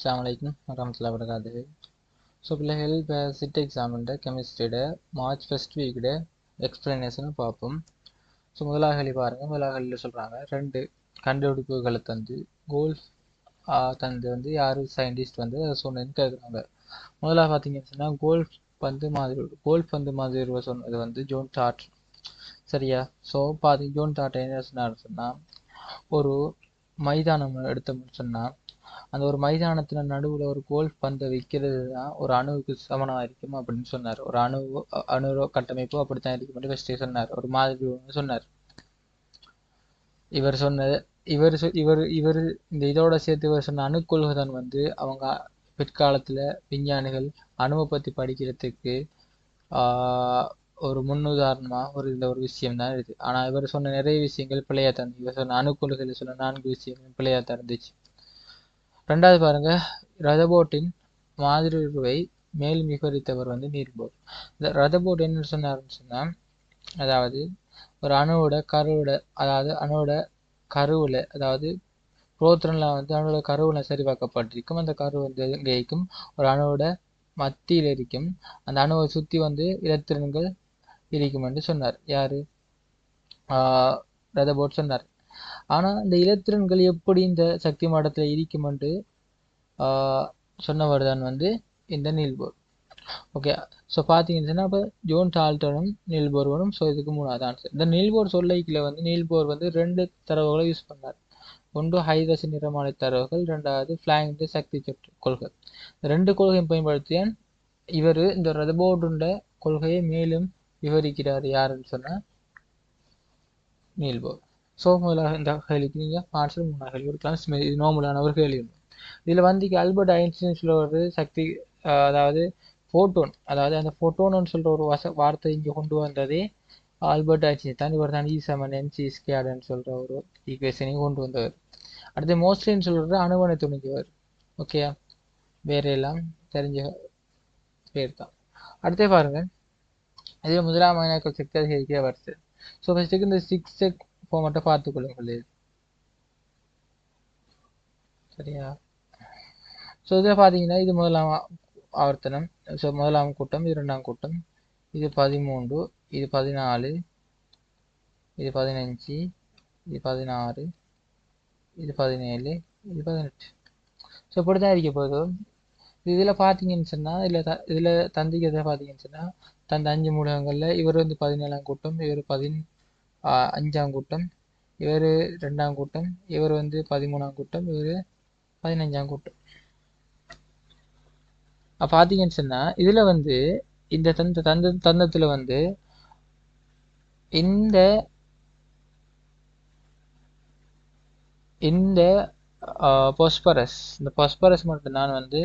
அஸ்ஸலாமு அலைக்கும் வரஹ்மத்துல்லாஹி வபரகாத்துஹு. ஸோ பிள்ளைகள் இப்போ சிட் எக்ஸாமுண்ட கெமிஸ்ட்ரியோட மார்ச் ஃபர்ஸ்ட் வீக்கோட எக்ஸ்பிளனேஷனை பார்ப்போம். ஸோ முதலாக கேள்வி பாருங்கள். முதலாக கேள்வியில் சொல்கிறாங்க, ரெண்டு கண்டுபிடிப்புகளை தந்து கோல்ஃப் தந்து வந்து யார் சயின்டிஸ்ட் வந்து அதை சொன்னேன்னு கேட்குறாங்க. முதலாக பார்த்தீங்கன்னு சொன்னால் கோல்ஃப் பந்து மாதிரி சொன்னது வந்து ஜோன் டாட். சரியா? ஸோ ஜோன் டாட் என்ன சொன்னார், ஒரு மைதானம் எடுத்தோம்னு சொன்னால் அந்த ஒரு மைதானத்தில் நடுவில் ஒரு கோல்ஃப் பந்தை வைக்கிறது தான் ஒரு அணுவுக்கு சமனாக இருக்கும் அப்படின்னு சொன்னார். ஒரு அணு கட்டமைப்பு அப்படித்தான் இருக்கும் ஃபஸ்ட்டே சொன்னார். ஒரு மாதிரி சொன்னார். இவர் சொன்னது இவர் இந்த இதோட சேர்த்து இவர் சொன்ன அணுக்கொள்கை தான் வந்து அவங்க பிற்காலத்தில் விஞ்ஞானிகள் அணுவை பற்றி படிக்கிறதுக்கு ஒரு முன்னுதாரணமாக இந்த ஒரு விஷயம் தான் இருக்குது. ஆனால் இவர் சொன்ன நிறைய விஷயங்கள் பிள்ளையாக தான். இவர் சொன்ன அணுக்கொள்கையில் சொன்ன 4 விஷயங்கள் பிள்ளையாக தான் இருந்துச்சு. ரெண்டாவது பாருங்க, ரதபோர்ட்டின் மாதிரி உருவை மேலும் விவரித்தவர் வந்து நீல்போர். இந்த ரதபோர்ட் என்ன சொன்னாருன்னு சொன்னா, அதாவது ஒரு அணுவோட புரோத்ரன்ல வந்து அணுவோட கருவுல சரிபார்க்கப்பட்டிருக்கும். அந்த கரு வந்து எங்க இருக்கும், ஒரு அணுவோட மத்தியில் இருக்கும். அந்த அணுவை சுத்தி வந்து இலத்திரன்கள் இருக்கும் என்று சொன்னார். யாரு? ரதபோர்ட் சொன்னார். ஆனா இந்த இலத்திரன்கள் எப்படி இந்த சக்தி மட்டத்தில் இருக்கும் என்று சொன்னவர் தான் வந்து இந்த நீல்போர். ஓகே, ஸோ பார்த்தீங்கன்னா இப்போ ஜோன் டால்டனும் நீல்போர்வனும். ஸோ இதுக்கு 3வது ஆன்சர். இந்த நீல்போர் சொல்லைக்கில் வந்து நீல்போர் வந்து 2 தரவுகளை யூஸ் பண்ணார். ஒன்று ஹைட்ரஜன் நிறமாலை தரவுகள், 2வது ஃபிளாங் சக்தி கொள்கை. 2 கொள்கையும் பயன்படுத்திய இவர் இந்த ரதபோர்டுண்ட கொள்கையை மேலும் விவரிக்கிறார். யாருன்னு சொன்னா நீல்போர். ஸோ முதலாக இந்த கேள்விக்கு நீங்கள் ஆன்சர் 3 கேள்வி கொடுக்கலாம். இது நார்மலான ஒரு கேள்வி. இதில் வந்து ஆல்பர்ட் ஐன்ஸ்டீன் சொல்ற ஒரு சக்தி, அதாவது ஃபோட்டோன், அதாவது அந்த ஃபோட்டோன்னு சொல்ற ஒரு வார்த்தை இங்கே கொண்டு வந்ததே ஆல்பர்ட் ஐன்ஸ்டீன் தான். இவர் தான் E=mc² சொல்ற ஒரு ஈக்குவேஷனையும் கொண்டு வந்தவர். அடுத்து மோஸ்ட்லின்னு சொல்றது அணுவனை துணிஞ்சவர். ஓகே, வேற எல்லாம் தெரிஞ்ச பேர் தான். அடுத்தே பாருங்க, இதில் முதலாம் அயனாக்கல் சக்தி அதிகரிக்கிற வருது. ஸோ ஃபர்ஸ்ட்டுக்கு இந்த 6 செட் ஃபார்மட்டை பார்த்துக்கொள்ளுங்கள். சரியா? ஸோ இதில் பார்த்தீங்கன்னா இது முதலாம் ஆவர்த்தனம். ஸோ முதலாம் கூட்டம், இது 2ஆம் கூட்டம், இது 13, இது 14, இது 15, இது 16, இது 17, இது 18. ஸோ இப்படி தான் இருக்க போகுது. இதில் பார்த்தீங்கன்னு சொன்னால் இதில் தந்திக்கிறத பார்த்தீங்கன்னு சொன்னால் தந்த 5 மூலகங்களில் இவர் வந்து 17ஆம் கூட்டம், இவர் 15ஆம் கூட்டம், இவர் 2ஆம் கூட்டம், இவர் வந்து 13ஆம் கூட்டம், இவர் 15ஆம் கூட்டம். பார்த்தீங்கன்னு சொன்னா இதுல வந்து இந்த தந்தத்துல வந்து இந்த பொஸ்பரஸ் மட்டும் தான் வந்து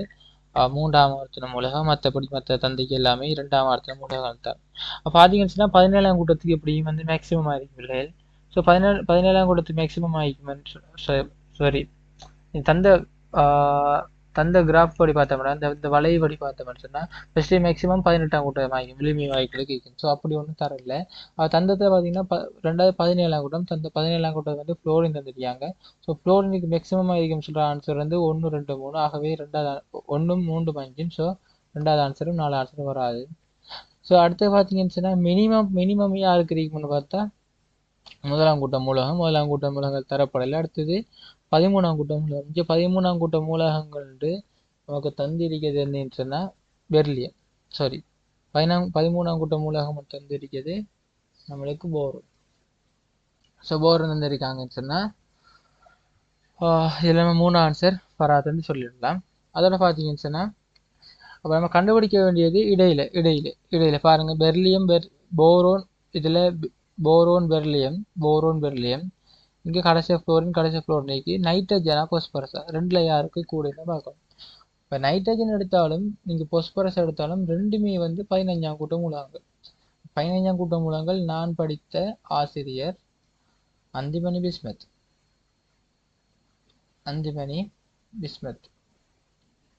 3ஆம் ஆவர்த்தன மூலகம். மற்ற தந்தைக்கு எல்லாமே 2ஆம் ஆவர்த்தன மூலகம் தான். பார்த்தீங்கன்னு சொன்னா 17ஆம் கூட்டத்துக்கு எப்படியும் வந்து மேக்சிமம் ஆயிருக்கும். ஸோ 17ஆம் கூட்டத்துக்கு மேக்சிமம் ஆகிக்கும். சாரி, தந்த கிராஃப் படி பார்த்தோம்னா, இந்த வளைவு படி பார்த்தோம்னு சொன்னால் ஃபஸ்ட்டு மேக்ஸிமம் 18ஆம் கூட்டம் ஆகிக்கும், விளிம்பி வாய்க்களுக்கு இருக்கும். ஸோ அப்படி ஒன்றும் தரல. தந்தத்தை பார்த்தீங்கன்னா 17ஆம் கூட்டம், தந்த 17ஆம் கூட்டம் வந்து ஃப்ளோரின் தந்துருக்காங்க. ஸோ ஃப்ளோரினுக்கு மேக்ஸிமம் ஆகிக்கும் சொல்கிற ஆன்சர் வந்து 1, 2, 3. ஆகவே 1, 3, 5. ஸோ 2வது ஆன்சரும் 4 ஆன்சரும் வராது. ஸோ அடுத்து பார்த்தீங்கன்னு சொன்னால் மினிமம் யாருக்கு இருக்கும்னு பார்த்தா முதலாம் கூட்டம் மூலகங்கள் தரப்படலை. அடுத்தது 13ஆம் கூட்டம் மூலகம். இங்கே 13ஆம் கூட்ட மூலகங்கள் நமக்கு தந்திருக்கிறது என்னன்னு சொன்னால் பெர்லியம். சாரி, 13ஆம் கூட்ட மூலகம் தந்திருக்கிறது நம்மளுக்கு போரோன். ஸோ போரோன் தந்திருக்காங்கன்னு சொன்னால் எல்லாமே 3 ஆன்சர் வராதுன்னு சொல்லிடலாம். அதோட பார்த்தீங்கன்னு சொன்னால் அப்போ நம்ம கண்டுபிடிக்க வேண்டியது இடையில பாருங்க, பெர்லியம் போரோன், இதில் போரோன் பெர்லியம், இங்கே கடைசி ஃப்ளோரினுக்கு நைட்ரஜனா பொஸ்பரஸா, 2ல யாருக்கு கூடன்னு பார்க்கணும். இப்போ நைட்ரஜன் எடுத்தாலும் நீங்கள் பொஸ்பரஸ் எடுத்தாலும் ரெண்டுமே வந்து 15ஆம் கூட்ட மூலகங்கள். 15ஆம் கூட்ட மூலகங்கள் நான் படித்த ஆசிரியர் அந்திமணி பிஸ்மத்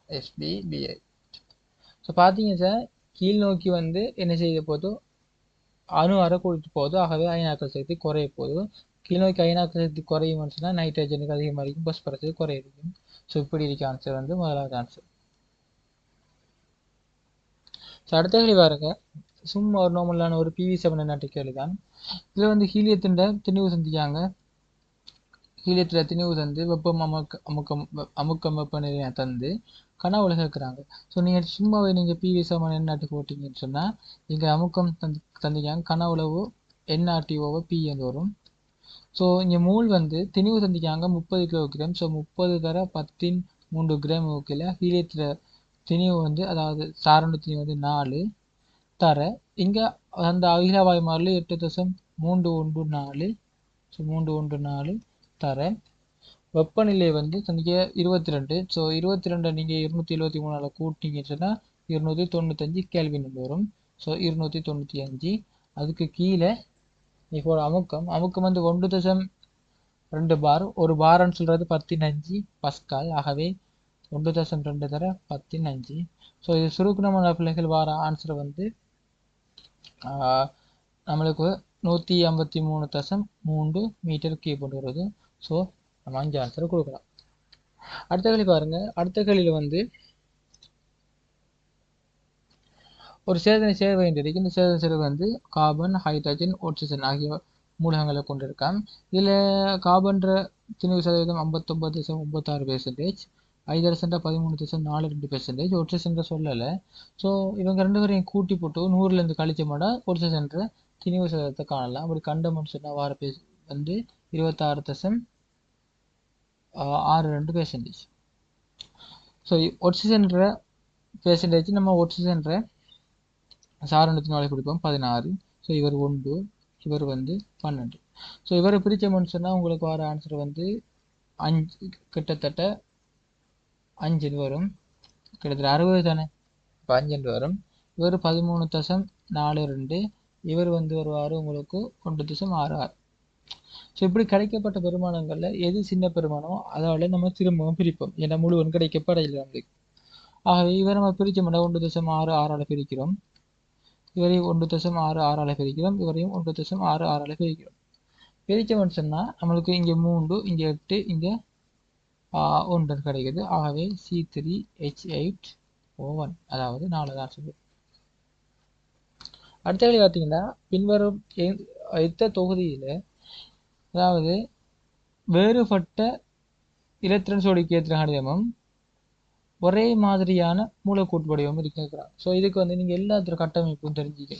SBBI. ஸோ பார்த்தீங்க சார், கீழ் நோக்கி வந்து என்ன செய்ய போதும், அணு அறை கொடுத்து போகுது. ஆகவே அயனாக்கல் சக்தி குறைய போகுது. கீழ்நோக்கி அயனாக்க சக்தி குறையும் சொன்னா நைட்ரஜனுக்கு அதிகமாக இருக்கும், பாஸ்பரஸுக்கு குறையும். ஸோ இப்படி இருக்க ஆன்சர் வந்து முதலாவது ஆன்சர். ஸோ அடுத்த கேள்வி பாருங்க, சும்மா ஒரு நார்மலான ஒரு PV7 நாட்டு கேள்வி தான். இதில் வந்து ஹீலியத்தின் திணிவு சந்திக்காங்க. ஹீலியத்தில் திணிவு தந்து வெப்பம் அமுக்கம் வெப்பநிலையை தந்து கனவுல கேட்குறாங்க. ஸோ நீங்கள் சும்மாவே நீங்கள் PV7 நாட்டு போட்டிங்கன்னு சொன்னால் இங்கே அமுக்கம் தந்திக்காங்க, கனவுளவு NRTOவை P என்று வரும். ஸோ இங்கே மூல் வந்து திணிவு தந்திக்காங்க 30 கிலோகிராம். ஸோ 30 தர 10 கிராம் ஊக்கில் ஹீலியத்தில் திணிவு வந்து அதாவது சாரண திணிவு வந்து 4 தர இங்கே அந்த அகிலவாயு மாறிலி 8.314. ஸோ 314 தர வெப்பநிலை வந்து தனிக்க 22. ஸோ 22 நீங்கள் 273 கூட்டிங்கன்னு சொன்னால் 295 கேள்வின் வரும். ஸோ 295. அதுக்கு கீழே இப்போ அமுக்கம் வந்து 1.2 பார். ஒரு பார்ன்னு சொல்கிறது 10 பஸ்கால். ஆகவே 1.2 தர 10. ஸோ இது சுருக்கமான பிள்ளைகள் வர ஆன்சர் வந்து நம்மளுக்கு 153.3 மீட்டர் கியூப் வருது. ஸோ நம்ம 5 ஆன்சர் கொடுக்கலாம். அடுத்த கேள்வி பாருங்க. அடுத்த கேள்வியில் வந்து ஒரு சேதனை சேர வேண்டியிருக்கு. இந்த சேதனை சேர வந்து கார்பன், ஹைட்ரஜன், ஆக்சிஜன் ஆகிய மூலகங்களை கொண்டிருக்காம். இதில் கார்பன்ற திணிவு சதவீதம் 59.96%, ஹைட்ரஜன் 13.42%, ஆக்சிஜன் சொல்லலை. ஸோ இவங்க ரெண்டு பேரையும் கூட்டி போட்டு 100லேருந்து கழிச்ச மாட்டா ஆக்சிஜன் திணிவு சதவீதத்தை காணலாம். அப்படி கண்டோம்னு சொன்னால் வார வந்து 26.62%. ஸோ ஆக்சிஜன்ற பெர்சன்டேஜ் நம்ம ஆக்சிஜன்ற சாரணத்தின் வாழை கொடுப்போம் 16. ஸோ இவர் 1, இவர் வந்து 12. ஸோ இவரை பிரித்தோம்னு சொன்னால் உங்களுக்கு வர ஆன்சர் வந்து 5, கிட்டத்தட்ட 5 வரும். கிட்டத்தட்ட 60 தானே, இப்போ 5 வரும். இவர் 13.42, இவர் வந்து வருவார் உங்களுக்கு 1.66. ஸோ இப்படி கிடைக்கப்பட்ட பெருமானங்களில் எது சின்ன பெருமானம் அதோட நம்ம திரும்பவும் பிரிப்போம். ஏன்னா முழுவதும் கிடைக்கப்படையில் நம்மளுக்கு. ஆகவே இவரை நம்ம பிரித்தோம்னா 1.66 பிரிக்கிறோம். இவரையும் 1.66 பிரிக்கிறோம். இவரையும் 1.66 பிரிக்கிறோம். பிரித்தோம்னு சொன்னால் நம்மளுக்கு இங்கே 3, இங்கே 8, இங்கே 1 கிடைக்குது. ஆகவே C3H8O1 அதாவது 4 தான் சொல்லுது. அடுத்த கேள்வி பார்த்தீங்கன்னா, பின்வரும் எந்த தொகுதியில் அதாவது வேறுபட்ட எலக்ட்ரான் சோடிக்கு ஏற்ற கணிதமும் ஒரே மாதிரியான மூலக்கூட்டு வடிவம் இருக்கிறாங்க. ஸோ இதுக்கு வந்து நீங்கள் எல்லாத்தோட கட்டமைப்பும் தெரிஞ்சுக்க,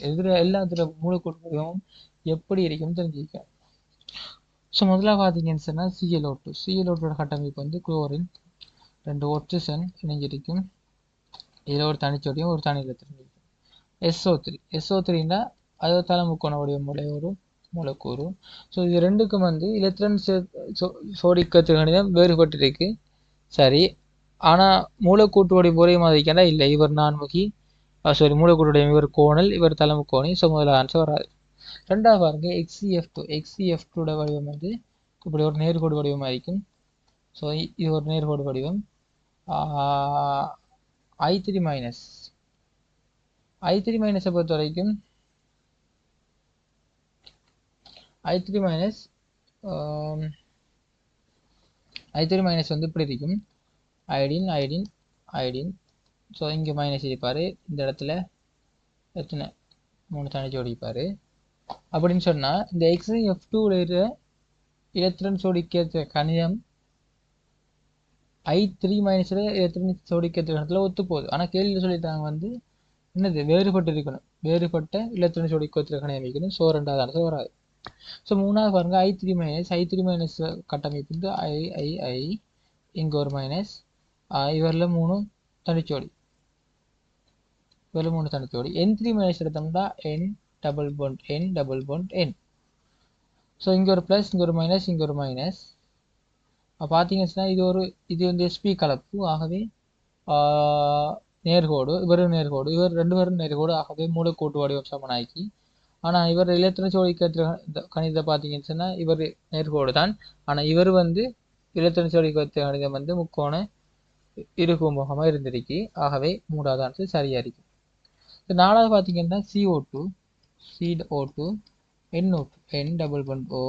எல்லாத்தோட மூலக்கூட்டு வடிவமும் எப்படி இருக்குன்னு தெரிஞ்சுக்க. ஸோ முதல்ல பார்த்தீங்கன்னு சொன்னால் ClO2 கட்டமைப்பு வந்து குளோரின் 2 ஆக்சிஜன் இணைஞ்சிருக்கும். இதில் ஒரு தனிச்சோடியும் ஒரு தனி எலக்ட்ரான் இருக்கும். SO3ன்னா அது தலைமுக்கோண வடிவமுடைய ஒரு மூலக்கூறு. ஸோ இது ரெண்டுக்கும் வந்து எலக்ட்ரான் சோடிக்கு கணிதம் வேறுபட்டிருக்கு. சரி, ஆனால் மூலக்கூட்டு வடிவம் ஒரே மாதிரிக்கான இல்லை. இவர் நான்முகி, மூலக்கூட்டுடைய இவர் கோணல், இவர் தலைமுக்கோணி. ஸோ முதல்ல ஆன்சர் வராது. ரெண்டாவது பாருங்க XCF2 வடிவம் வந்து இப்படி ஒரு நேர்கோடு வடிவமாக இருக்கும். ஸோ இது ஒரு நேர்கோடு வடிவம். I3- பொறுத்த வரைக்கும் I3- வந்து இப்படி இருக்கும். ஐடின். ஸோ இங்கே மைனஸ் இருப்பார். இந்த இடத்துல எத்தனை 3 தனி ஜோடிப்பார். அப்படின்னு சொன்னால் இந்த XCF2 இருக்கிற எலக்ட்ரான் சோடிக்கேற்ற கணிதம் I3- எலக்ட்ரான் சோடிக்கேற்ற கணிதத்தில் ஒத்து போகுது. ஆனால் கேள்வியில் சொல்லிட்டாங்க வந்து என்னது வேறுபட்டு இருக்கணும், வேறுபட்ட எலக்ட்ரான் சோடிக்கேற்ற கணிதம் வைக்கணும். ஸோ ரெண்டாவது ஆன்சர் வராது. ஸோ மூணாவது பாருங்க I3- கட்டமைப்பு வந்து I இங்கே ஒரு மைனஸ், இவரில் 3 தனிச்சோடி, N3- எடுத்தோம்னா N double bond N. So இங்கே ஒரு ப்ளஸ், இங்கே ஒரு மைனஸ், இங்கே ஒரு மைனஸ். பார்த்தீங்கன்னா இது வந்து SP கலப்பு. ஆகவே நேர்கோடு, இவரும் நேர்கோடு, இவர் 2 பேரும் நேர்கோடு. ஆகவே மூலக்கூட்டு வடிவம் சமனாக்கி. ஆனால் இவர் எலக்ட்ரான் சோடிக்கேற்ற கணிதத்தை பார்த்தீங்கன்னு சொன்னால் இவர் நேர்கோடு தான். ஆனால் இவர் வந்து எலக்ட்ரான் சோடிக்கேற்ற கணிதம் வந்து முக்கோண இருமுகமாக இருந்திருக்கு. ஆகவே மூணாவது ஆன்சர் சரியாக இருக்கும். நாலாவது பார்த்தீங்கன்னா CO2 NO2 N double bond O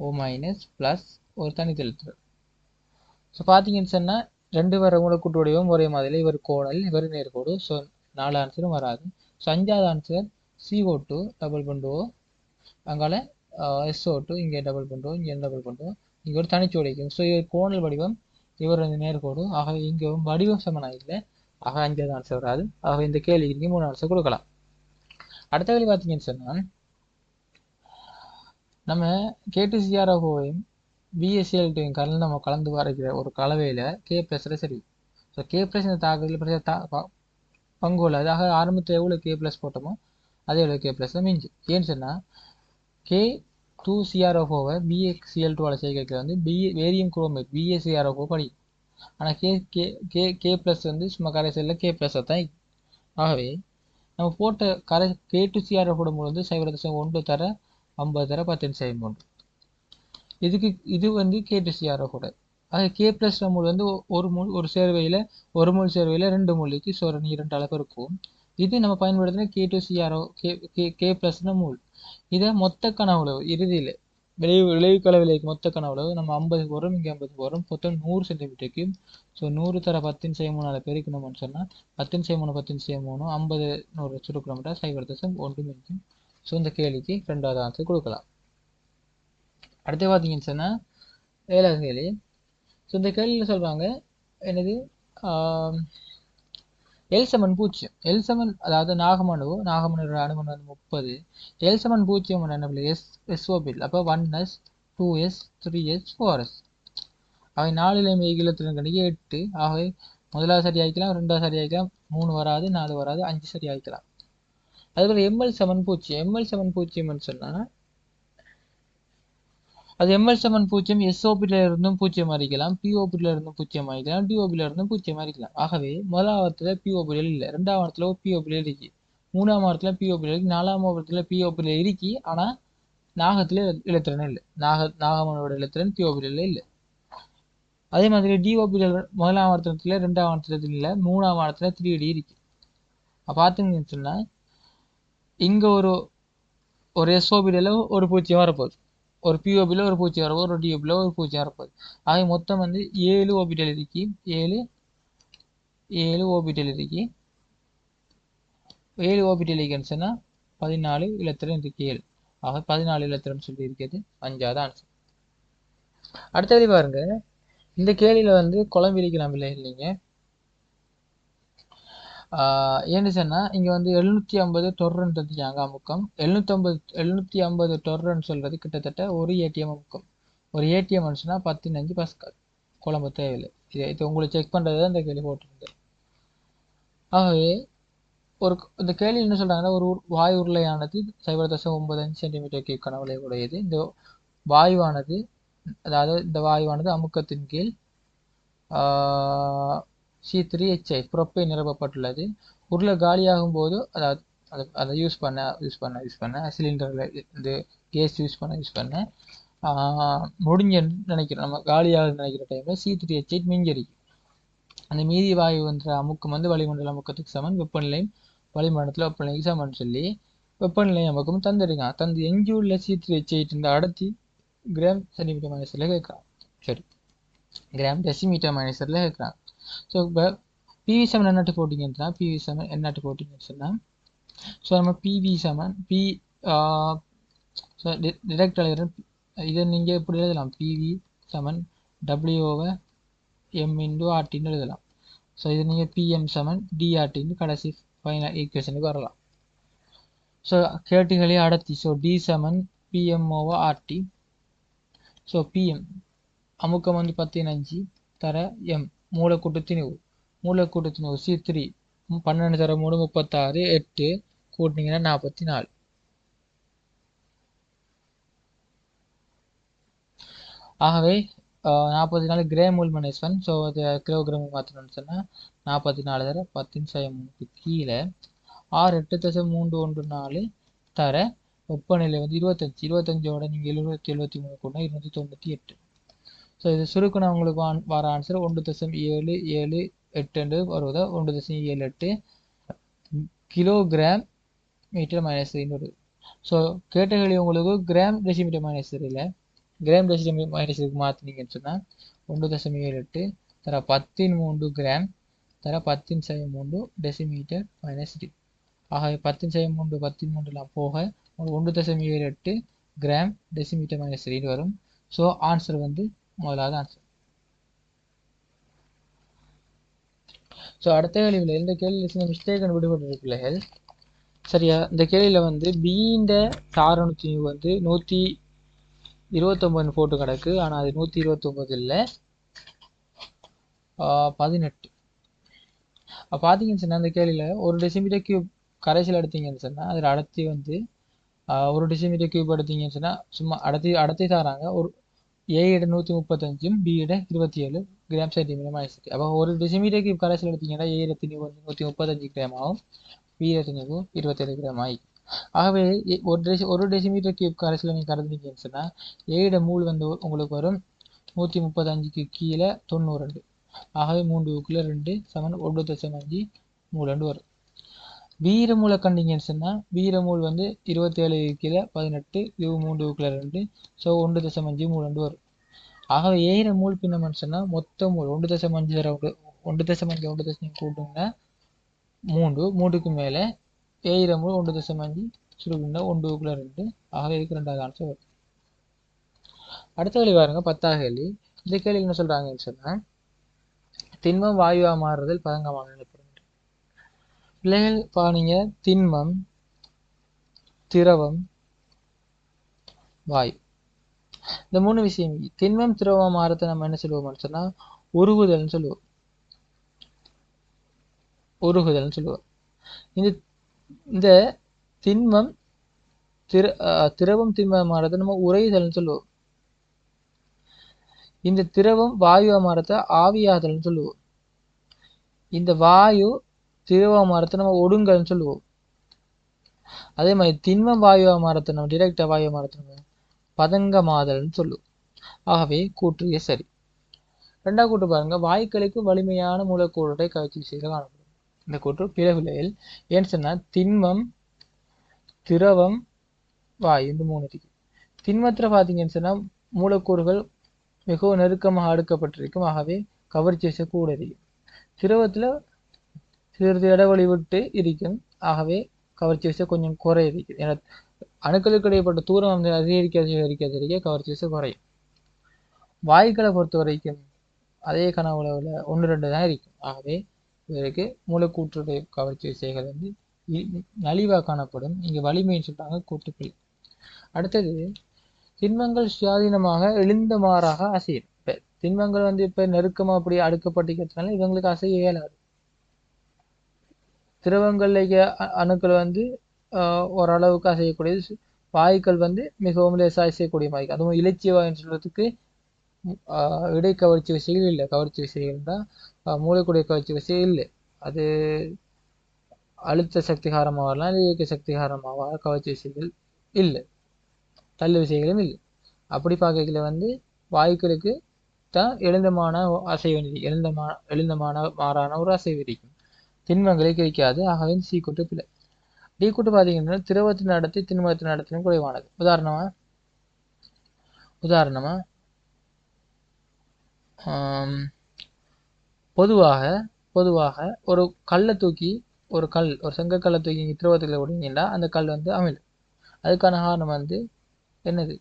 ஓ மைனஸ் ப்ளஸ் ஒரு தனித்தெழுத்து. ஸோ பார்த்தீங்கன்னு சொன்னால் ரெண்டு வர மூலக்கூட்டு வடிவம் ஒரே மாதிரி, இவர் கோணல் இவர் நேர்கோடு. ஸோ 4 ஆன்சரும் வராது. ஸோ 5வது ஆன்சர் CO2 டபுள் பண்ணுவோம், அங்கால SO2 இங்கே டபுள் பண்ணுவோம், இங்கே டபுள் பண்ணுவோம், இங்கே ஒரு தனிச்சு உடைக்கும். ஸோ இவர் கோணல் வடிவம், இவர் நேர்கோடு. ஆகவே இங்கே வடிவம் சமனா இல்லை. ஆக 5வது ஆன்சர் வராது. ஆக இந்த கேள்விக்கு 3 ஆன்சர் கொடுக்கலாம். அடுத்த கேள்வி பார்த்தீங்கன்னு சொன்னால் நம்ம K2CrOவையும் BaCl2 கலந்து நம்ம கலந்து வரைக்கிற ஒரு கலவையில் K ப்ளஸில் சரி. ஸோ K ப்ளஸ் இந்த தாக்கத்தில் பங்கு உள்ளது. ஆக ஆரம்பத்தில் எவ்வளோ K ப்ளஸ் போட்டோமோ அதே எவ்வளோ K ப்ளஸில் மிஞ்சி. ஏன்னு சொன்னால் K2CrOவை BaCl2 சேர்க்க வந்து வேரியம் குரோமேட் BaCrO படிக்கும். ஆனால் K ப்ளஸ் வந்து சும்மா கரைசலில் K ப்ளஸை தான். ஆகவே நம்ம போட்ட K2CrO போடும்போது 0.1 தர 50 தர 10 செய்யும். இது வந்து K2CrO கூட. ஆக K ப்ளஸ் மூல் வந்து ஒரு சேர்வையில் 1 மோல் சேர்வையில் 2 மோலுக்கு ஸோ நீர் 2 அளவு இருக்கும். இது நம்ம பயன்படுத்தின K2CrO K ப்ளஸ் மூல். இதை மொத்த கனவுளவு இறுதியில் விளைவு கலவிலைக்கு மொத்த கனவுளவு நம்ம 50 போகிறோம், இங்கே 50 போகிறோம், மொத்தம் 100 சென்டிமீட்டருக்கு. ஸோ 100 தர 10 செய்யணும் பெருக்கணும்னு சொன்னால் 10 செய்யணும் 10 செய்யணும் 50 100 சுருக்கிலோமீட்டர் 0.1 மினிக்கும். ஸோ இந்த கேள்விக்கு 2வது ஆன்சர் கொடுக்கலாம். அடுத்து பார்த்தீங்கன்னு சொன்னால் 7வது கேள்வி. ஸோ இந்த கேள்வியில் சொல்கிறாங்க என்னது L= 0. L= அதாவது நாகமணு அணுமணு 30. L= 0 என்ன பிள்ளை SO-ல். அப்போ 1s 2s 3s 4s. அவை 4 ஈகிலத்தின் கணிக்கு 8. ஆகவே முதலாவது சரி ஆகிக்கலாம், 2வது சரி ஆகிக்கலாம், 3 வராது, 4 வராது, 5 சரி ஆகிக்கலாம். அதுபோல் Ml= 0. Ml= 0 சொன்னால் அது Ml= 0 SO-ல இருந்தும் 0 அறிக்கலாம், PO-ல இருந்தும் 0 அறிக்கலாம், DO-ல இருந்தும் 0 அறிக்கலாம். ஆகவே முதலாவதுல PO-ல இல்லை, 2வது PO-ல இருக்கு, 3வது PO-ல இருக்கு, 4வது PO-ல இருக்கு. ஆனால் நாகத்தில் இலத்திரன் இல்லை, நாகமனோட இலத்திரன் PO-ல இல்லை. அதே மாதிரி DO-ல முதலாம் ஆவர்த்தனத்தில் 2ஆம் ஆவர்த்தனத்தில் இல்லை, 3ஆம் ஆவர்த்தனத்தில் 3D இருக்கு. பார்த்தீங்கன்னு சொன்னால் இங்கே ஒரு SO-ல ஒரு 0 வரப்போகுது, ஒரு PO-ல ஒரு 0 வரப்போகுது, ஒரு DO-ல ஒரு 0 வரப்போகுது. ஆக மொத்தம் வந்து 7 ஓபிட்டல் இருக்கு, 7 ஓபிட்டல் இருக்கு. 7 ஓபிட்டல் இருக்குன்னு சொன்னால் 14 இலத்திரன் இருக்கு 7. ஆக 14 இலத்திரன் சொல்லி இருக்கிறது 5வது ஆன்சர். அடுத்தது பாருங்க, இந்த கேள்வியில் வந்து குழம்பிடிக்கலாம் இல்லை இல்லைங்க. ஏன்னு சொன்னால் இங்கே வந்து 750 டொர்ரன் தந்தியாங்க அமுக்கம். 750 டொர்ரன் சொல்கிறது கிட்டத்தட்ட ஒரு ஏடிஎம் அமுக்கம். ஒரு ஏடிஎம் சொன்னால் 10 பாஸ்கல். குழம்பு தேவையில்லை. இது உங்களுக்கு செக் பண்ணுறது தான் இந்த கேள்வி போட்டிருந்தது. ஆகவே இந்த கேள்வி என்ன சொல்கிறாங்கன்னா, ஒரு வாயு உருளையானது 0.95 சென்டிமீட்டர் கனவுளை உடையது. இந்த வாயுவானது அமுக்கத்தின் கீழ் C3H5 புரோப்பை நிரப்பப்பட்டுள்ளது. உருளை காலியாகும் போது அதை யூஸ் பண்ண சிலிண்டரில் இந்த கேஸ் யூஸ் பண்ண முடிஞ்சன்னு நினைக்கிறோம். நம்ம காலியாக நினைக்கிற டைமில் C3H8 மிஞ்சரிக்கும். அந்த மீதி வாயு என்ற அமுக்கம் வந்து வளிமண்டல அமுக்கத்துக்கு சமன், வெப்பநிலையும் வளிமண்டலத்தில் வெப்பநிலைக்கு சமன் சொல்லி வெப்பநிலை அமுக்கம் தந்துருக்கான். தந்து எங்கி உள்ள C3H8 இந்த அடர்த்தி கிராம் சென்டிமீட்டர் மைனஸில் கேட்குறான். சரி, கிராம் டெசிமீட்டர் மைனஸில் கேட்குறான். ஸோ இப்போ PV= என்னாட்டு போட்டிங்கன்னா PV= என்னாட்டு போட்டிங்கன்னு சொன்னால், ஸோ நம்ம PV= ஸோ டிரெக்ட் எழுதுறோம். இதை நீங்கள் எப்படி எழுதலாம், PV= W/M×RTன்னு எழுதலாம். ஸோ இது நீங்கள் PM= DRTன்னு கடைசி ஃபைனல் ஈக்குவேஷனுக்கு வரலாம். ஸோ கேட்டுகளே அடர்த்தி, so D= PM/RT. So PM அமுக்கம் வந்து 10 தர M மூலக்கூட்டு திணிவு C3 12 தர 3 36 8 கூட்டினீங்கன்னா 44. ஆகவே 44 கிராம் மூல் -1. ஸோ அது கிலோகிராம் மாற்றணும்னு சொன்னால் 44 தர 10⁻³ கீழே 6 8.314 தர வெப்பநிலை வந்து 25ஓட நீங்கள் 773 கூட்டினா 298. ஸோ இது சுருக்குனா உங்களுக்கு வர ஆன்சர் 1.778 வருவதா 1.78 kilogram metre minus 200. So category உங்களுக்கு கிராம் டெசிமீட்டர் மைனஸ் தெரியல, கிராம் டெசிமி மைனஸுக்கு மாற்றினீங்கன்னு சொன்னால் 1.78 தர 10 கிராம் தர 10 டெசிமீட்டர் மைனஸ் டி. ஆகவே 10 போக 1.78 கிராம் டெசிமீட்டர் மைனஸ் டி வரும். ஸோ ஆன்சர் வந்து முதலாவது ஆன்சர். ஸோ அடுத்த கேள்வியில் இந்த கேள்வியில் சில மிஸ்டேக் கண்டுபிடிப்பட்ட பிள்ளைகள் சரியா. இந்த கேள்வியில் வந்து பீண்ட சாரணி வந்து 129 போட்டு கிடக்கு. ஆனால் அது 129 இல்லை, 18. பார்த்தீங்கன்னு சொன்னால் அந்த கேள்வியில் 1 டெசிமீட்டர் கியூப் கரைசல் எடுத்தீங்கன்னு சொன்னால் அதில் அடர்த்தி வந்து 1 டெசிமீட்டர் கியூப் எடுத்தீங்கன்னு சொன்னால் சும்மா அடர்த்தி தராங்க. ஒரு A இட 135 B இட 27 கிராம் சென்டிமீட்டர் மைனஸ். அப்போ 1 டெசிமீட்டர் கியூப் கரைசல் எடுத்தீங்கன்னா A இட திணிவு வந்து 135 கிராம் ஆகும், B இட திணிவு 27 கிராம் ஆகி. ஆகவே ஒரு டெசிமீட்டர் கியூப் கரைசல் நீங்கள் கருதுனீங்கன்னு சொன்னால் A இட மூல் வந்து உங்களுக்கு வரும் 135க்கு கீழே 92. ஆகவே 3க்குள்ள 2 சமன் 1.5 மூலண்டு வரும். வீர மூலை கண்டிங்கன்னு சொன்னால் வீரமூல் வந்து 27 கீழே 18, இது 3க்குள்ள 2, ஸோ 1.5 மூலண்டு வரும். ஆகவே ஏற மூல் பின்னம்னு சொன்னால் மொத்த மூல் 1.5 1.5 கூட்டுங்கன்னா 3க்கு மேலே ஏற மூல் 1.5 சுருக்குன்னா 1க்குள்ள 2. ஆகவே இதுக்கு 2வது ஆன்சர் வரும். அடுத்த கேள்வி பாருங்க, 10வது கேள்வி. இந்த கேள்வி என்ன சொல்றாங்கன்னு சொன்னா திண்மம் வாயுவா மாறுறதில் பதங்கமாக நினைப்படும். பிள்ளைகள் பாருங்க, திண்மம், திரவம், வாயு, இந்த 3 விஷயம். திண்மம் திரவம் மாறத்தை நம்ம என்ன சொல்லுவோம்னு சொன்னா உருகுதல்னு சொல்லுவோம். இந்த திண்மம் திரவம் திண்மம் மாறத்தை நம்ம உறைதல்னு சொல்லுவோம். இந்த திரவம் வாயு மாறத்தை ஆவியாதல்னு சொல்லுவோம். இந்த வாயு திரவ மாறத்தை நம்ம ஒடுங்கல்னு சொல்லுவோம். அதே மாதிரி திண்மம் வாயு மாறத்தை நம்ம டிரெக்டா வாயு மாறத்தை நம்ம பதங்கமாதல்னு சொல்லுவோம். ஆகவே கூற்று சரி. 2வது கூற்று பாருங்க, வாயுக்களுக்கு வலிமையான மூலக்கூறுடைய கவர்ச்சி விசைகள் காணப்படும். இந்த கூற்று பிறகுலையில் ஏன்னு சொன்னா திண்மம், திரவம், வாயு இந்த 3 இருக்கு. திண்மத்தில் பார்த்தீங்கன்னு சொன்னா மூலக்கூறுகள் மிகவும் நெருக்கமாக அடுக்கப்பட்டிருக்கும். ஆகவே கவர்ச்சி விசை கூட இருக்கும். திரவத்தில் சிறிது இடைவெளி விட்டு இருக்கும். ஆகவே கவர்ச்சி விசை கொஞ்சம் குறை இருக்கும். ஏன்னா அணுக்களுக்கு இடைப்பட்ட தூரம் வந்து அதிகரிக்க கவர்ச்சி விசை குறையும். வாயுக்களை பொறுத்த வரைக்கும் அதே கனவுல 1-2 தான் இருக்கும். ஆகவே இதற்கு மூலக்கூற்றுடைய கவர்ச்சி விசைகள் வந்து நலிவாக காணப்படும். இங்கே வலிமைன்னு சொல்றாங்க, கூட்டுப்பிள்ளை. அடுத்தது திண்மங்கள் சுயாதீனமாக எழுந்தமாறாக அசையும். இப்போ திண்மங்கள் வந்து இப்போ நெருக்கமாக அப்படி அடுக்கப்பட்டிருக்கிறதுனால இவங்களுக்கு அசைய இயலாது. திரவங்கள்ல அணுக்கள் வந்து ஓரளவுக்கு அசையக்கூடியது. வாயுக்கள் வந்து மிகவும் லேசாக அசையக்கூடிய மாதிரி. அதுவும் இலட்சிய வாயுன்னு சொல்றதுக்கு இடைக்கவர்ச்சி விசைகள் இல்லை. கவர்ச்சி விசைகள் தான் மூலக்கூடிய கவர்ச்சி விசை இல்லை. அது அழுத்த சக்தி காரணமாக வரலாம், இல்லை இயக்க சக்தி காரணமாக கவர்ச்சி விசைகள் இல்லை, தள்ளு விசைகளும் இல்லை. அப்படி பார்க்கல வந்து வாயுக்களுக்கு தான் எழுந்தமான அசைவு, எழுந்தமான மாறான ஒரு அசைவு இருக்கும். திண்மங்களை கிடைக்காது. ஆகவே சி கூட்டு பிள்ளை. டி கூட்டு பார்த்தீங்கன்னா திரவத்தின் நடத்தி திண்மத்தின் நடத்திலும் குறைவானது. உதாரணமா பொதுவாக ஒரு கல்லை தூக்கி ஒரு செங்கக்கல்லை தூக்கி திரவத்தில் விடுங்கண்டா அந்த கல் வந்து அமிழும். அதுக்கான காரணம் வந்து என்னது?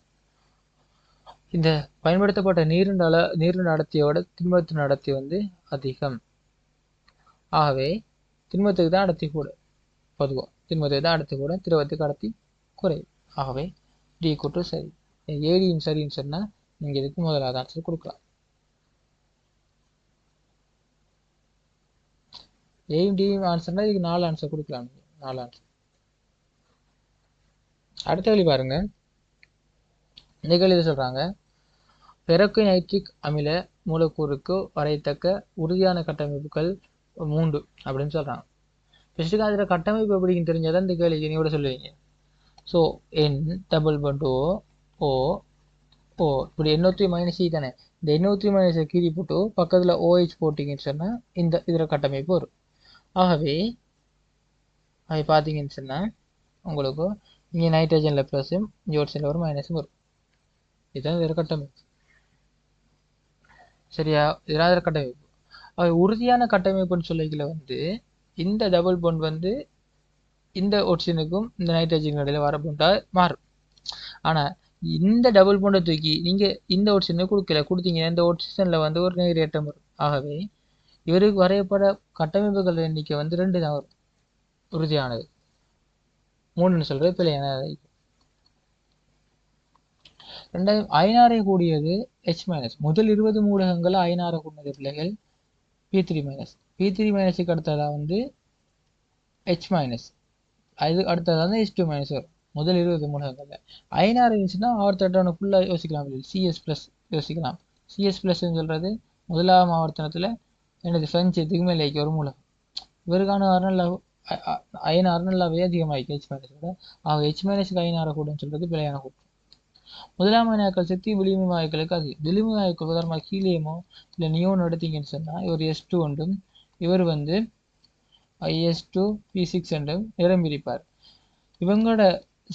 இந்த பயன்படுத்தப்பட்ட நீரின் அடர்த்தியோட திண்மத்தின் அடர்த்தி வந்து அதிகம். ஆகவே திண்மத்துக்கு தான் அடர்த்தி கூட. பொதுவாக திண்மத்துக்கு தான் அடர்த்தி கூட, திரவத்துக்கு அடர்த்தி குறையும். ஆகவே டி கூட்டு சரி. ஏடியும் சரின்னு சொன்னா நீங்க இதுக்கு முதலாவது ஆன்சர் கொடுக்கலாம். ஏயும் டியும் ஆன்சர்னா இதுக்கு 4 ஆன்சர் கொடுக்கலாம். 4 ஆன்சர். அடுத்த கேள்வி பாருங்க. இந்த கேள்வி சொல்றாங்க, பெரக்கு நைட்ரிக் அமில மூலக்கூறுக்கு வரையத்தக்க உறுதியான கட்டமைப்புகள் 3 அப்படின்னு சொல்றாங்க. ஃபர்ஸ்ட்டுக்கு அதில் கட்டமைப்பு எப்படின்னு தெரிஞ்சாதான் இந்த கேள்வி நீங்க சொல்லுவீங்க. ஸோ N=O இப்படி NO3- தானே. இந்த NO3- கீறி போட்டு பக்கத்தில் OH போட்டிங்கன்னு சொன்னால் இதில் கட்டமைப்பு வரும். ஆகவே அது பார்த்தீங்கன்னு சொன்னால் உங்களுக்கு இங்கே நைட்ரஜனில் ப்ளஸும் ஜோட்ஸில் ஒரு மைனஸும் வரும். இதுதான் இதோட கட்டமைப்பு. சரியா? இதெல்லாம் இதோட கட்டமைப்பு. உறுதியான கட்டமைப்புன்னு சொல்லிக்கல வந்து இந்த டபுள் பாண்ட் வந்து இந்த ஒட்சினுக்கும் இந்த நைட்ரஜன் இடையில வர பாண்டா மாறும். ஆனா இந்த டபுள் பாண்டை தூக்கி நீங்க இந்த ஒட்சினை கொடுத்தீங்க இந்த ஒட்சிஷன்ல வந்து ஒரு நேரேற்றம் வரும். ஆகவே இவருக்கு வரையப்பட கட்டமைப்புகள் எண்ணிக்கை வந்து 2 தான் வரும் உறுதியானது. 3ன்னு சொல்றது பிழையானது. ரெண்டாவது அயனாரை கூடியது H மைனஸ். முதல் 20 மூலகங்கள் அயனாரை கூடியது பிள்ளைகள் P3 மைனஸ். P3 மைனஸுக்கு அடுத்ததா வந்து H மைனஸ். அது அடுத்தது வந்து H2 மைனஸ் வரும் முதல் 20 மூலகங்கள்ல. அயனார் இருந்துச்சுன்னா ஆவர்த்தனை ஃபுல்லாக யோசிக்கலாம். சிஎஸ் ப்ளஸ் யோசிக்கலாம். சிஎஸ் ப்ளஸ்ன்னு சொல்றது முதலாம் ஆவர்த்தனத்தில் என்னது ஃப்ரெஞ்சத்துக்கு மேலே ஒரு மூலகம். இவருக்கான அயனார் நல்லாவே அதிகமாகிக்கு H மைனஸ் விட. ஆக H மைனஸுக்கு அயனார கூடன்னு சொல்றது பிழையான கூட்டம். முதலாம் அயனாக்கள் சக்தி விளிம்பு வாயுக்களுக்கு அது விளிம்பு வாயுக்கள் உதாரணமாக ஹீலியமோ இல்லை நியோன் எடுத்தீங்கன்னு சொன்னால் இவர் S2 ஒன்றும் இவர் வந்து IS2 P6 என்றும் நிரம்பியிருப்பார். இவங்களோட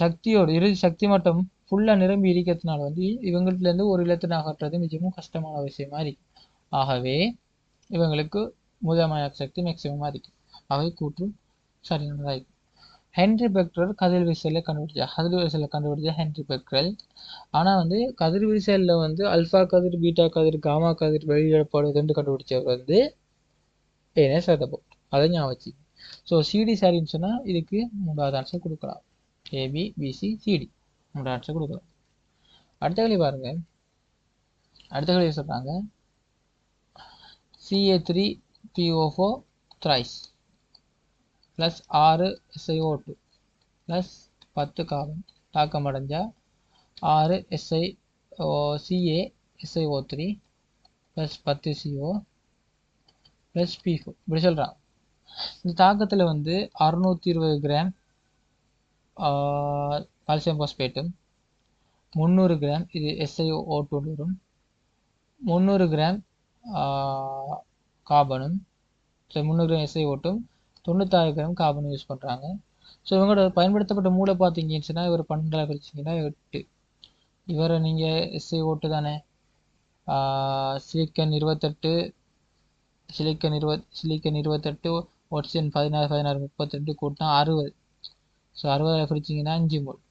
சக்தியோடு இறுதி சக்தி மட்டம் ஃபுல்லாக நிரம்பி இருக்கிறதுனால வந்து இவங்கள்ட்ட இருந்து ஒரு இலத்தினை அகற்றுறது மிகவும் கஷ்டமான விஷயமா இருக்கு. ஆகவே இவங்களுக்கு முதலாம் சக்தி மேக்சிமமாக இருக்கு. அவை கூற்று சரியானதாக இருக்கு. ஹென்ரி பெக்ரல் கதிர்வீசலை கண்டுபிடிச்சா ஹென்ரி பெக்ரல். ஆனால் வந்து கதிர்வீசலில் வந்து அல்ஃபா கதிர், பீட்டா கதிர், காமா கதிர் வெளியிடப்படுதுன்னு கண்டுபிடிச்சவர் வந்து ஏனஸ் ரதர்ஃபோர்ட். அதை ஞாபகம் வச்சு. ஸோ சிடி சாரின்னு சொன்னால் இதுக்கு 3வது ஆன்சர் கொடுக்கலாம். ஏபி பிசி சிடி 3 ஆன்சர் கொடுக்கலாம். அடுத்த கேள்வி பாருங்க. அடுத்த கேள்வி சொல்கிறாங்க Ca3PO4 thrice plus 6 SiO2 plus 10 carbon தாக்கம் அடைஞ்சா 6 CaSiO3 plus 10 CO plus P4 இப்படி சொல்கிறாங்க. இந்த தாக்கத்தில் வந்து 620 கிராம் கால்சியம் பாஸ்பேட்டும் 300 கிராம் இது SiO2 வரும், 300 கிராம் கார்பனும் 300 gram SiO2 96 gram carbon use பண்ணுறாங்க. ஸோ இவங்களோட பயன்படுத்தப்பட்ட மூளை பார்த்தீங்கன்னா இவர் 12 பிரிச்சிங்கன்னா 8. இவரை நீங்கள் SiO2 தானே சிலிக்கன் 28 ஒட்சின் 16 32 கூட்டினா 60. So 60 பிரிச்சிங்கன்னா 5 mole.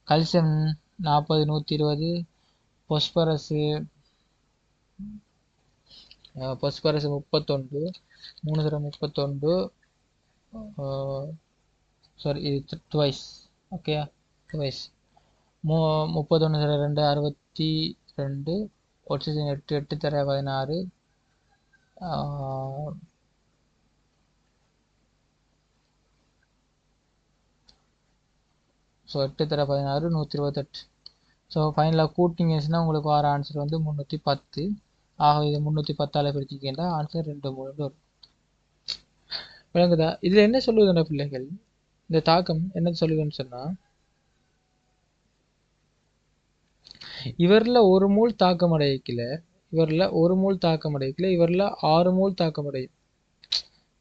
கல்சியம் 40 120, பொஸ்பரஸு 31 3 தடவை 31 சாரி இது ட்வைஸ் ஓகேயா ட்வைஸ் 31 தடவை 2 62 ஆக்சிஜன் 8 தடவை 16 ஸோ 8 தடவை 16 128. ஸோ ஃபைனலாக கூட்டிங்கன்னா உங்களுக்கு வர ஆன்சர் வந்து 310. ஆக இது 310ஆல் பிரிச்சுக்கிட்டா ஆன்சர் 2 3 வரும். விளங்குதா? இதில் என்ன சொல்லுதுன்னா பிள்ளைகள் இந்த தாக்கம் என்ன சொல்லுதுன்னு சொன்னால் இவரில் 1 மூல் தாக்கம் அடையக்கல, இவரில் 1 மூல் தாக்கம் அடையக்கல, இவரில் 6 மூல் தாக்கம் அடையும்,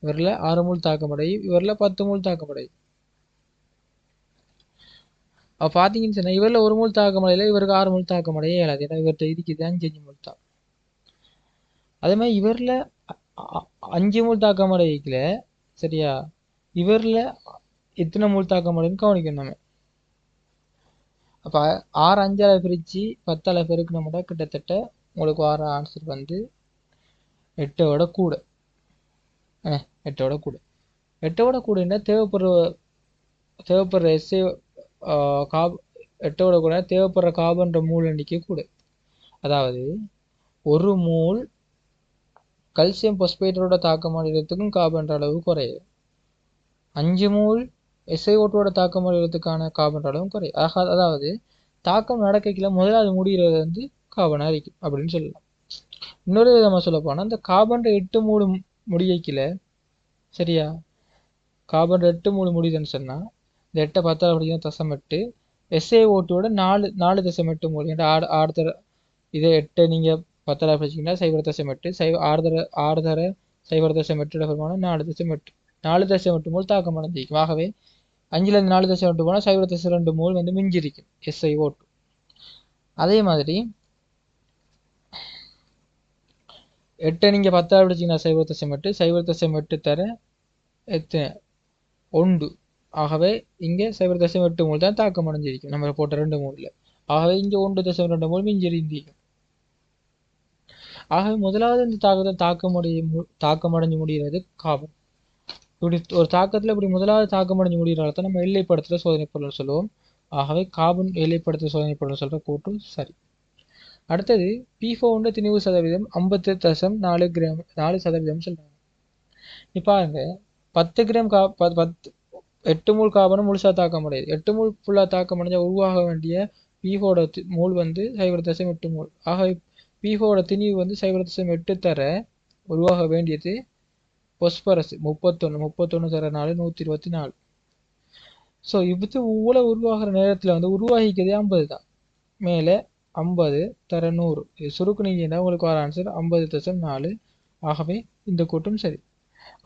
இவரில் 6 மூல் தாக்கம் அடையும், இவரில் 10 மூல் தாக்கம் அடையும். அப்போ பார்த்தீங்கன்னு சொன்னால் இவரில் 1 மூல் தாக்கம் அடையில, இவருக்கு 6 மூல் தாக்கம் அடைய இயலாது. ஏன்னா இவர்கிட்ட இதுக்கு தான் 5 மூல் தாக்கம். அதே மாதிரி இவரில் 5 மூல் தாக்கம் அடையக்கல சரியா, இவரில் எத்தனை மூல் தாக்கம் அடையுன்னு கவனிக்கணும் நம்ம. அப்போ 6 5ஆல் பிரித்து 10ஆல் பெருக்கணும்னா கிட்டத்தட்ட உங்களுக்கு வர ஆன்சர் வந்து 8ஓட கூட. 8ஓட கூட 8ஓட கூடன்னா தேவைப்படுற எஸ்ஏ 8ஓட கூட தேவைப்படுற கார்பன்ற மூல் எண்ணிக்கை கூட. அதாவது 1 மூல் கல்சியம் பாஸ்பேட்டோட தாக்கம் அடைகிறதுக்கும் கார்பன்ற அளவு குறையும். 5 மூல் SiO2 தாக்கம் அடைகிறதுக்கான கார்பன் அளவும் குறையும். அதாவது தாக்கம் நடக்கல முதலாவது முடிகிறது வந்து கார்பனாக இருக்கும் அப்படின்னு சொல்லலாம். இன்னொரு விதமாக சொல்ல போனால் இந்த கார்பன் 8 மூல் முடியக்கல சரியா, கார்பன் 8 மூல் முடியுதுன்னு சொன்னால் இந்த 8 10 அப்படிங்கிற தசமெட்டு SiO2 4.8 மூல். ஏன்னா இதை 8 நீங்கள் 10 படிச்சிங்கன்னா 0.8 6 0.8 பெருமானம் 4.8 4.8 மூல் தாக்கம் அடைஞ்சிருக்கும். ஆகவே 5ல் 4.8 போனால் 0.2 மூல் வந்து மிஞ்சிருக்கும் SiO2. அதே மாதிரி 8 நீங்கள் 10 பிடிச்சிங்கன்னா 0.8 0.8 தர எத்தனை 1. ஆகவே இங்கே 0.8 மூல் தான் தாக்கம் அடைஞ்சிருக்கும் நம்ம போட்ட 2 மூலில். ஆகவே இங்கே 1.2 மூல் மிஞ்சிருந்திருக்கும். ஆகவே முதலாவது இந்த தாக்கத்தை தாக்கமடைஞ்சு முடிகிறது காபன். இப்படி ஒரு தாக்கத்தில் இப்படி முதலாவது தாக்கமடைஞ்சு முடிகிறத நம்ம எல்லைப்படுத்துகிற சோதனை பொருள் சொல்லுவோம். ஆகவே காபன் எல்லைப்படுத்துகிற சோதனை பொருள் சொல்கிற கூற்று சரி. அடுத்தது P4 திணிவு சதவீதம் 50.4 கிராம் 4% சொல்றாங்க. இப்போ பாருங்க 10 கிராம் 8 மூல் காபனும் முழுசா தாக்கம் அடையுது. 8 மூல் ஃபுல்லா தாக்கம் அடைஞ்சா உருவாக வேண்டிய P4 மூல் வந்து 0.8 மூல். ஆகவே P4 திணிவு வந்து 0.8 தர உருவாக வேண்டியது பொஸ்பரஸ் 31 தர 4 124. ஸோ இது இவ்வளவு உருவாகிற நேரத்தில் வந்து உருவாகிக்கிறதே 50 தான். மேலே 50 தர 100 இது சுருக்குனீங்கன்னா உங்களுக்கு வர ஆன்சர் 50.4. ஆகவே இந்த கூட்டும் சரி.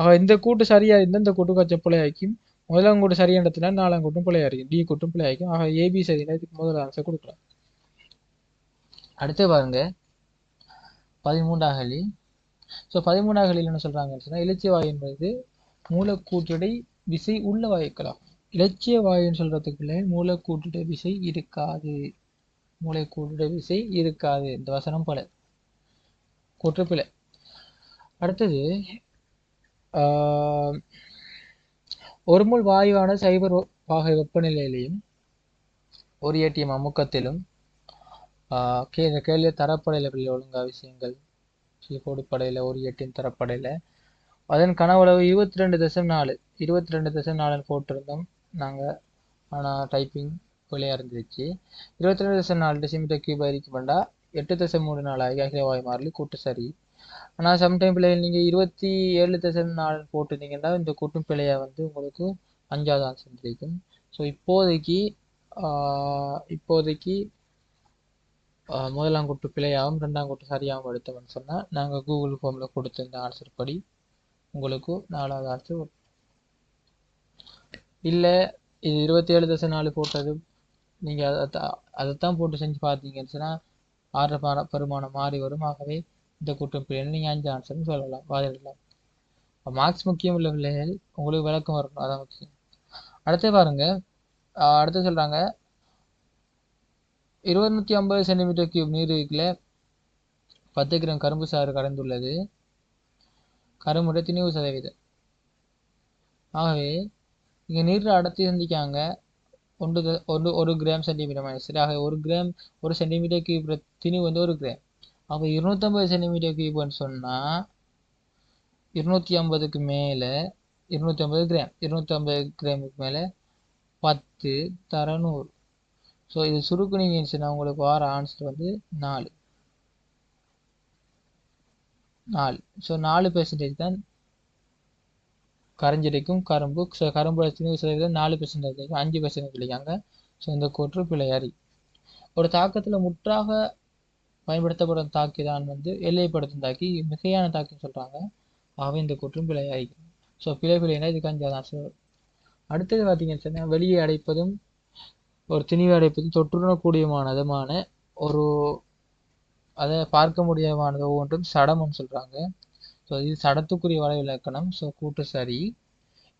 ஆக இந்த கூட்டு சரியா இருந்தால் இந்த கூட்டு கொஞ்சம் பிள்ளையாக்கும். முதலாம் கூட்டு சரியானதுனா 4ஆம் கூட்டும் பிள்ளையாக்கும். டி கூட்டும் பிள்ளையாக்கும். ஆக ஏபி சரினா இதுக்கு முதல் ஆன்சர் கொடுக்கலாம். அடுத்து பாருங்க 13ஆம் கேள்வி. ஸோ 13ஆம் கேள்வியில் என்ன சொல்றாங்கன்னு சொன்னா இலட்சிய வாயு என்பது மூலக்கூற்றடை விசை உள்ள வாயுக்களாகும். இலட்சிய வாயுன்னு சொல்றதுக்குள்ள மூலக்கூற்றுட விசை இருக்காது. மூலக்கூற்றுட விசை இருக்காது. இந்த வசனம் போல கூற்றுப்பிழை. அடுத்தது ஒரு மூல் வாயுவான சைபர் பாகை வெப்பநிலையிலையும் ஒரு ஏடிஎம் அமுக்கத்திலும் கேள்வி தரப்படையில் ஒழுங்கா விஷயங்கள் கொடுப்படையில் ஒரு ஏடிஎம் தரப்படையில் அதன் கனவளவு 22.4 22.4 போட்டிருந்தோம் நாங்கள். ஆனால் டைப்பிங் பிள்ளையா இருந்துச்சு. 22.4 டெசிமீட்டர் கியூப் இருக்கும் வேண்டா 8.34 அகில வாயு மாறிலி கூட்டு சரி. ஆனால் சம்டைம் பிள்ளைகள் நீங்கள் 27.4 போட்டுருந்தீங்கன்னா இந்த கூட்டும் பிள்ளையா வந்து உங்களுக்கு 5வது ஆன்சர் கிடைக்கும். ஸோ இப்போதைக்கு முதலாம் கூட்டு பிழையாகவும் 2ஆம் கூட்டு சரியாகவும் எடுத்தோம்னு சொன்னால் நாங்கள் கூகுள் ஃபார்மில் கொடுத்த இந்த ஆன்சர் படி உங்களுக்கு 4வது ஆன்சர் வரும். இல்லை இது 27.4 போட்டது நீங்கள் அதைத்தான் போட்டு செஞ்சு பார்த்தீங்கன்னு சொன்னால் 6 பெருமானம் மாறி வரும். ஆகவே இந்த கூட்டம் பிள்ளைகள் நீங்கள் 5 ஆன்சர்னு சொல்லலாம், வாதிடலாம். மார்க்ஸ் முக்கியம் உள்ள பிள்ளைகள் உங்களுக்கு விளக்கம் வரணும், அதான் முக்கியம். அடுத்து பாருங்க, அடுத்து சொல்கிறாங்க 250 சென்டிமீட்டர் கியூப் நீர் இருக்குல்ல 10 கிராம் கரும்பு சாறு கலந்துள்ளது. கரும்புடைய திணிவு சதவீதம். ஆகவே இங்கே நீர் அடர்த்தி சந்திக்காங்க 1 கிராம் சென்டிமீட்டர் மைனஸ். ஆகவே 1 சென்டிமீட்டர் கியூப் திணிவு வந்து 1 கிராம். அப்போ 250 சென்டிமீட்டர் கியூப்னு சொன்னால் 250க்கு மேலே 250 கிராம் 250 கிராமுக்கு மேலே 10 தர 100. ஸோ இது சுருக்குனீங்கன்னு உங்களுக்கு வர ஆன்சர் வந்து 4. ஸோ 4% தான் கரைஞ்சிருக்கும் கரும்பு. ஸோ கரும்பு திணிவு சதவீதம் 4% 5% கிடைக்காங்க. ஸோ இந்த கூற்று பிழையாரி. ஒரு தாக்கத்தில் முற்றாக பயன்படுத்தப்படும் தாக்கி தான் வந்து எல்லைப்படுத்தும் தாக்கி மிகையான தாக்கின்னு சொல்கிறாங்க. ஆகவே இந்த கூற்றும் பிழையாரி. ஸோ பிழைனா இதுக்கு 5வது ஆன்சர். அடுத்தது பார்த்தீங்கன்னு சொன்னால் வெளியே அடைப்பதும் ஒரு திணிவு அடைப்பதும் தொற்றுணக்கூடியமானதுமான ஒரு அதை பார்க்க முடியாதமானது ஒவ்வொன்றும் சடம்னு சொல்கிறாங்க. ஸோ இது சடத்துக்குரிய வளைவு இலக்கணம். ஸோ கூட்டு சரி.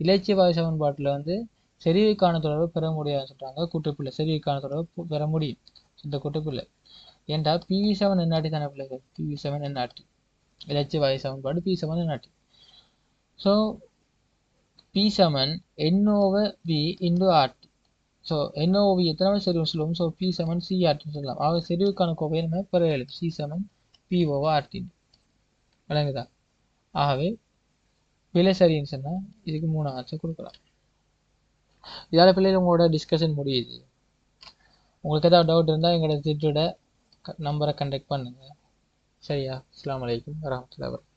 இலட்சிய வாயு சமன்பாட்டில் வந்து செறிவுக்கான தொடர்பு பெற முடியாதுன்னு சொல்கிறாங்க. கூட்டுப்பிள்ளை செறிவுக்கான தொடர்பு பெற முடியும். இந்த கூட்டுப்பிள்ளை ஏன்டா PV7 NRT தானே பிள்ளைகள், PV7 NRT இலட்சிய வாயு சமன்பாடு P7 NRT. So P7 NOV into RT. So NOV எத்தனை செறிவு சொல்லுவோம். ஸோ P7 CRT சொல்லலாம். ஆக செறிவுக்கான கோவையை நம்ம பெற எழுது C7 PORT விளங்குதா. ஆகவே பிழை சரின்னு சொன்னால் இதுக்கு 3 ஆன்சர் கொடுக்கலாம். இதால் பிள்ளைகள் உங்களோட டிஸ்கஷன் முடியுது. உங்களுக்கு ஏதாவது டவுட் இருந்தால் எங்களோட ஜிட்டோட நம்பரை கண்டெக்ட் பண்ணுங்கள். சரியா. அஸ்ஸலாமு அலைக்கும் வரஹ்மத்துல்லாஹி வபரகாத்துஹு.